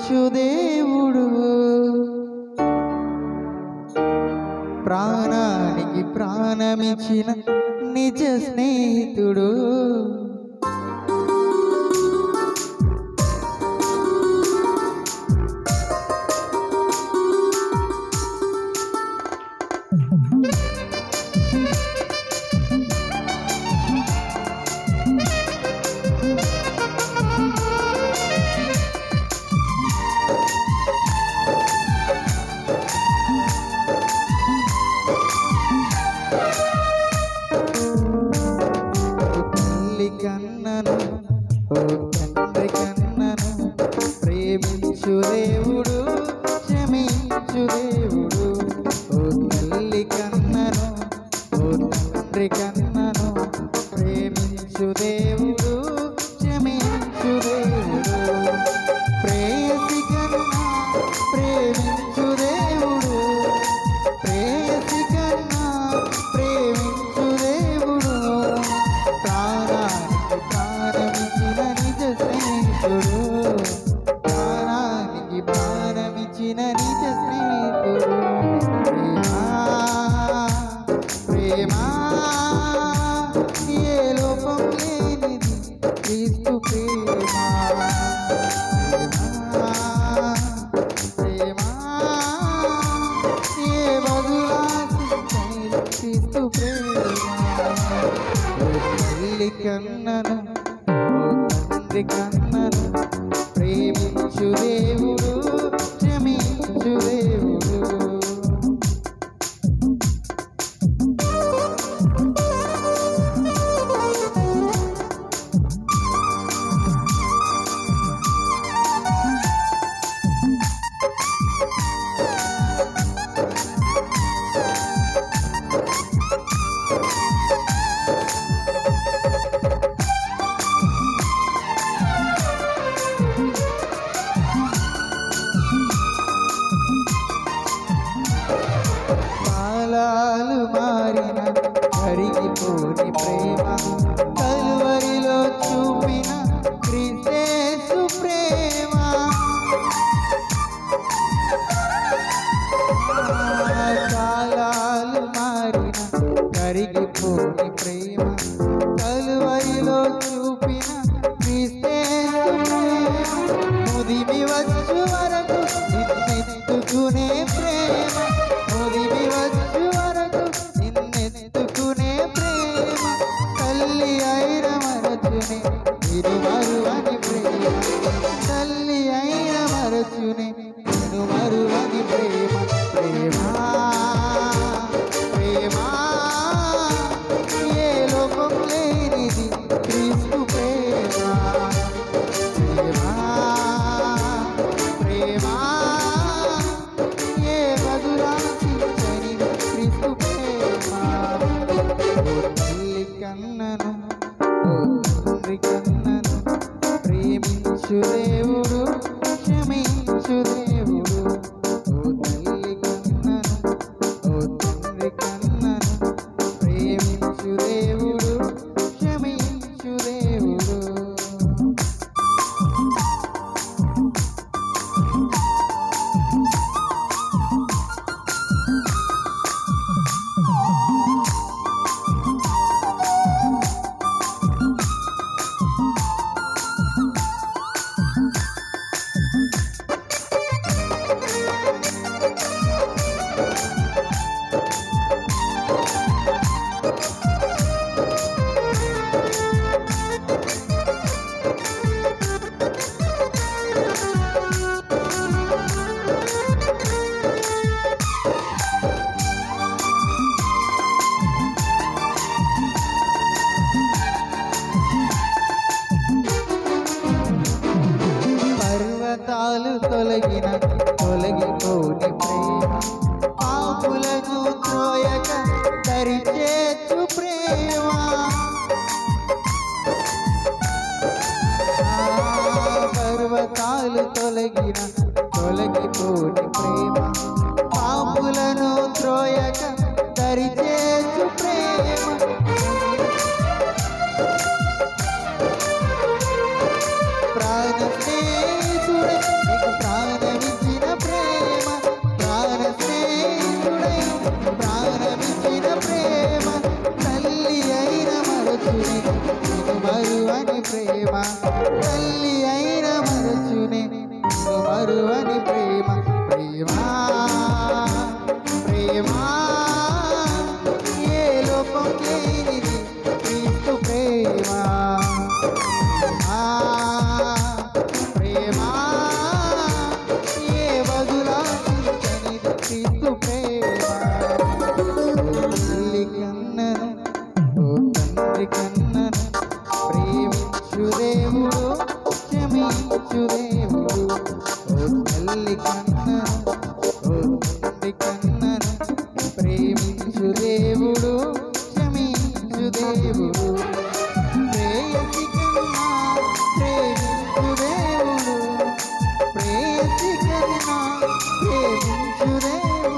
ప్రేమించు దేవుడు, ప్రాణానికి ప్రాణమిచ్చిన నిజ స్నేహితుడు. కన్నను ఓ తండ్రి కన్నను, ప్రేమించు దేవుడు క్షమించు దేవుడు. ఓ తల్లి కన్నను ఓ తండ్రి కన్నను, ప్రేమించు దేవుడు క్షమించు దేవుడు. ప్రేయసి కన్నా ప్రేమించు దేవుడు, ప్రేయసి కన్నా ప్రేమించు దేవుడు. ప్రాణానికి ప్రాణమిచ్చిన నిజ స్నేహితుడు, ప్రాణానికి ప్రాణమిచ్చిన నిజ స్నేహితుడు. ప్రేమ ఏ లోపం లేనిది క్రీస్తు ప్రేమ. ప్రేమ ఏ బదులాశించని క్రీస్తు ప్రేమ. తల్లి కన్నను ఓ తండ్రి కన్నను, ప్రేమించు దేవుడు క్షమించు దేవుడు. కాలాలు మారిన కరిగిపోని ప్రేమ, కలువరిలో చూపిన క్రీస్తు ప్రేమ. కాలాలు మారిన కరిగిపోని ప్రేమ, కలువరిలో చూపిన క్రీస్తు ప్రేమ. ముదిమి వచ్చు వరకు నిన్నెత్తుకునే ప్రేమ, ముదిమి వచ్చు వరకు నిన్నెత్తుకునే ప్రేమ. తల్లి అయిన మరచునే ఇది మరువని ప్రేమ, తల్లి అయిన మరచునే నేను మరువని ప్రేమ. ప్రేమ ప్రేమ ఏ లోపం లేనిది క్రీస్తు ప్రేమ. ప్రేమ ప్రేమ ఏ బదులాశించని క్రీస్తు ప్రేమ. ఓ తల్లి కన్నను ఓ తండ్రి కన్నను, ప్రేమించు దేవుడు క్షమించు దేవుడు. ఓ తల్లి కన్నను ఓ తండ్రి కన్నను, ప్రేమించు దేవుడు క్షమించు దేవుడు. పర్వతాలు తొలగిన తొలగిపోని ప్రేమ, పాపులను త్రోయక దరిచేర్చు ప్రేమ. పర్వతాలు తొలగిన తొలగిపోని ప్రేమ, పాపులను త్రోయక దరిచేర్చు ప్రేమ. ప్రాణ స్నేహితుడే నీకు ప్రాణ మరువని ప్రేమ ప్రేమ ప్రేమ ఏ లోపం లేనిది క్రీస్తు ప్రేమ ప్రేమ ఏ బదులానిది క్రీస్తు ప్రేమ తల్లి కన్నను ఓ తండ్రి కన్నను ప్రేమించు దేవుడు క్షమించు దేవుడు ఓ తల్లి కన్నను ఓ తండ్రి కన్నను ప్రేమించు దేవుడు క్షమించు దేవుడు ప్రేయసి కన్నా ప్రేమించు దేవుడు ప్రేయసి కన్నా ప్రేమించు దేవుడు